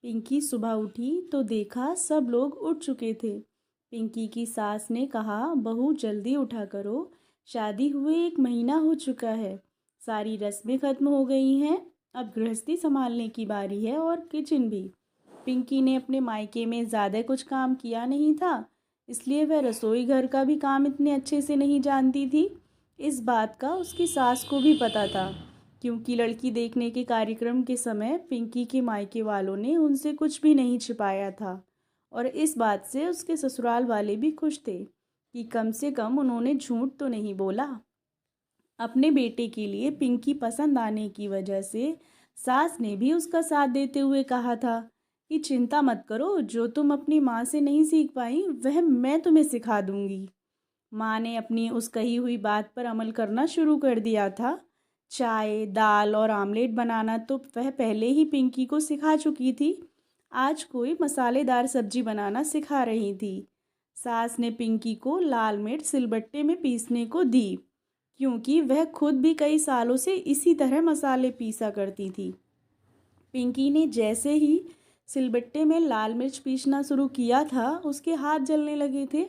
पिंकी सुबह उठी तो देखा सब लोग उठ चुके थे। पिंकी की सास ने कहा, बहू जल्दी उठा करो, शादी हुए 1 महीना हो चुका है, सारी रस्में खत्म हो गई हैं, अब गृहस्थी संभालने की बारी है और किचन भी। पिंकी ने अपने मायके में ज़्यादा कुछ काम किया नहीं था, इसलिए वह रसोई घर का भी काम इतने अच्छे से नहीं जानती थी। इस बात का उसकी सास को भी पता था, क्योंकि लड़की देखने के कार्यक्रम के समय पिंकी के मायके वालों ने उनसे कुछ भी नहीं छिपाया था। और इस बात से उसके ससुराल वाले भी खुश थे कि कम से कम उन्होंने झूठ तो नहीं बोला। अपने बेटे के लिए पिंकी पसंद आने की वजह से सास ने भी उसका साथ देते हुए कहा था कि चिंता मत करो, जो तुम अपनी माँ से नहीं सीख पाई वह मैं तुम्हें सिखा दूंगी। माँ ने अपनी उस कही हुई बात पर अमल करना शुरू कर दिया था। चाय, दाल और आमलेट बनाना तो वह पहले ही पिंकी को सिखा चुकी थी, आज कोई मसालेदार सब्जी बनाना सिखा रही थी। सास ने पिंकी को लाल मिर्च सिलबट्टे में पीसने को दी, क्योंकि वह खुद भी कई सालों से इसी तरह मसाले पीसा करती थी। पिंकी ने जैसे ही सिलबट्टे में लाल मिर्च पीसना शुरू किया था, उसके हाथ जलने लगे थे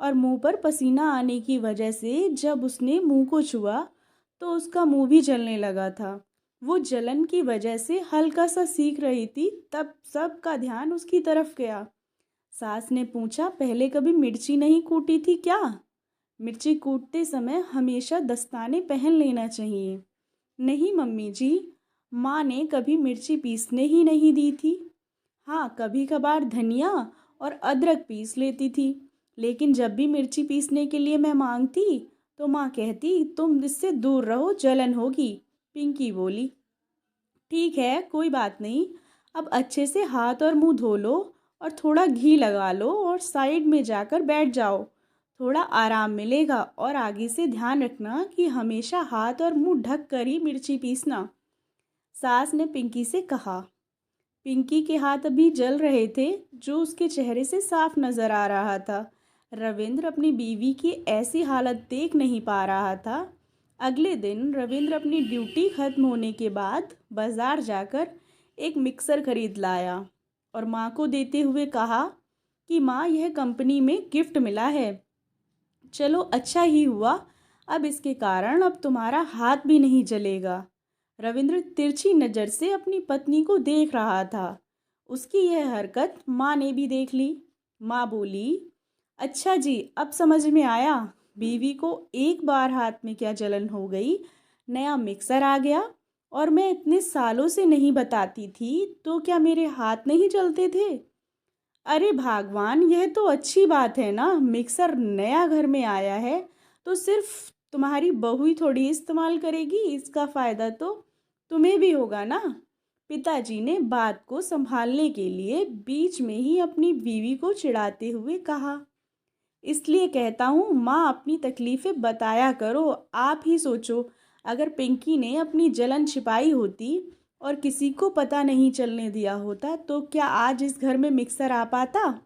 और मुंह पर पसीना आने की वजह से जब उसने मुंह को छुआ तो उसका मुंह भी जलने लगा था। वो जलन की वजह से हल्का सा सीख रही थी, तब सबका ध्यान उसकी तरफ गया। सास ने पूछा, पहले कभी मिर्ची नहीं कूटी थी क्या? मिर्ची कूटते समय हमेशा दस्ताने पहन लेना चाहिए। नहीं मम्मी जी, माँ ने कभी मिर्ची पीसने ही नहीं दी थी। हाँ, कभी कभार धनिया और अदरक पीस लेती थी, लेकिन जब भी मिर्ची पीसने के लिए मैं मांगती तो माँ कहती, तुम इससे दूर रहो, जलन होगी। पिंकी बोली, ठीक है, कोई बात नहीं, अब अच्छे से हाथ और मुंह धो लो और थोड़ा घी लगा लो और साइड में जाकर बैठ जाओ, थोड़ा आराम मिलेगा। और आगे से ध्यान रखना कि हमेशा हाथ और मुंह ढक कर ही मिर्ची पीसना, सास ने पिंकी से कहा। पिंकी के हाथ अभी जल रहे थे, जो उसके चेहरे से साफ नजर आ रहा था। रविंद्र अपनी बीवी की ऐसी हालत देख नहीं पा रहा था। अगले दिन रविंद्र अपनी ड्यूटी खत्म होने के बाद बाजार जाकर एक मिक्सर खरीद लाया और माँ को देते हुए कहा कि माँ, यह कंपनी में गिफ्ट मिला है, चलो अच्छा ही हुआ, अब इसके कारण अब तुम्हारा हाथ भी नहीं जलेगा। रविंद्र तिरछी नज़र से अपनी पत्नी को देख रहा था। उसकी यह हरकत माँ ने भी देख ली। माँ बोली, अच्छा जी, अब समझ में आया, बीवी को एक बार हाथ में क्या जलन हो गई, नया मिक्सर आ गया और मैं इतने सालों से नहीं बताती थी तो क्या मेरे हाथ नहीं जलते थे? अरे भगवान, यह तो अच्छी बात है ना, मिक्सर नया घर में आया है तो सिर्फ तुम्हारी बहू ही थोड़ी इस्तेमाल करेगी, इसका फ़ायदा तो तुम्हें भी होगा ना। पिताजी ने बात को संभालने के लिए बीच में ही अपनी बीवी को चिढ़ाते हुए कहा, इसलिए कहता हूँ माँ, अपनी तकलीफ़ें बताया करो। आप ही सोचो, अगर पिंकी ने अपनी जलन छिपाई होती और किसी को पता नहीं चलने दिया होता तो क्या आज इस घर में मिक्सर आ पाता?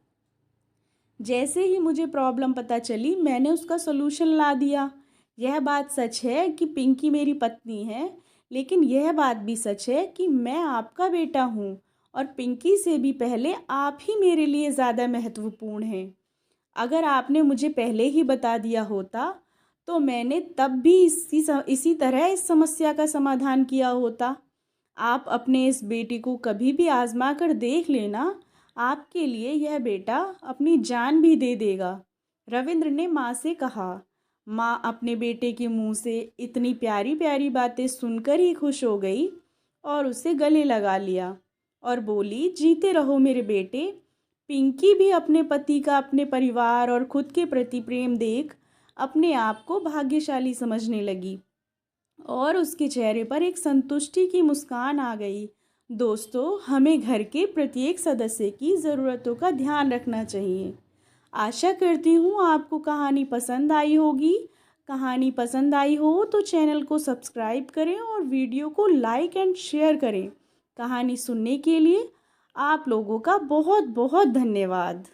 जैसे ही मुझे प्रॉब्लम पता चली, मैंने उसका सलूशन ला दिया। यह बात सच है कि पिंकी मेरी पत्नी है, लेकिन यह बात भी सच है कि मैं आपका बेटा हूँ और पिंकी से भी पहले आप ही मेरे लिए ज़्यादा महत्वपूर्ण हैं। अगर आपने मुझे पहले ही बता दिया होता तो मैंने तब भी इसी तरह इस समस्या का समाधान किया होता। आप अपने इस बेटे को कभी भी आजमा कर देख लेना, आपके लिए यह बेटा अपनी जान भी दे देगा। रविंद्र ने माँ से कहा। माँ अपने बेटे के मुंह से इतनी प्यारी प्यारी बातें सुनकर ही खुश हो गई और उसे गले लगा लिया और बोली, जीते रहो मेरे बेटे। पिंकी भी अपने पति का अपने परिवार और खुद के प्रति प्रेम देख अपने आप को भाग्यशाली समझने लगी और उसके चेहरे पर एक संतुष्टि की मुस्कान आ गई। दोस्तों, हमें घर के प्रत्येक सदस्य की ज़रूरतों का ध्यान रखना चाहिए। आशा करती हूँ आपको कहानी पसंद आई होगी। कहानी पसंद आई हो तो चैनल को सब्सक्राइब करें और वीडियो को लाइक एंड शेयर करें। कहानी सुनने के लिए आप लोगों का बहुत बहुत धन्यवाद।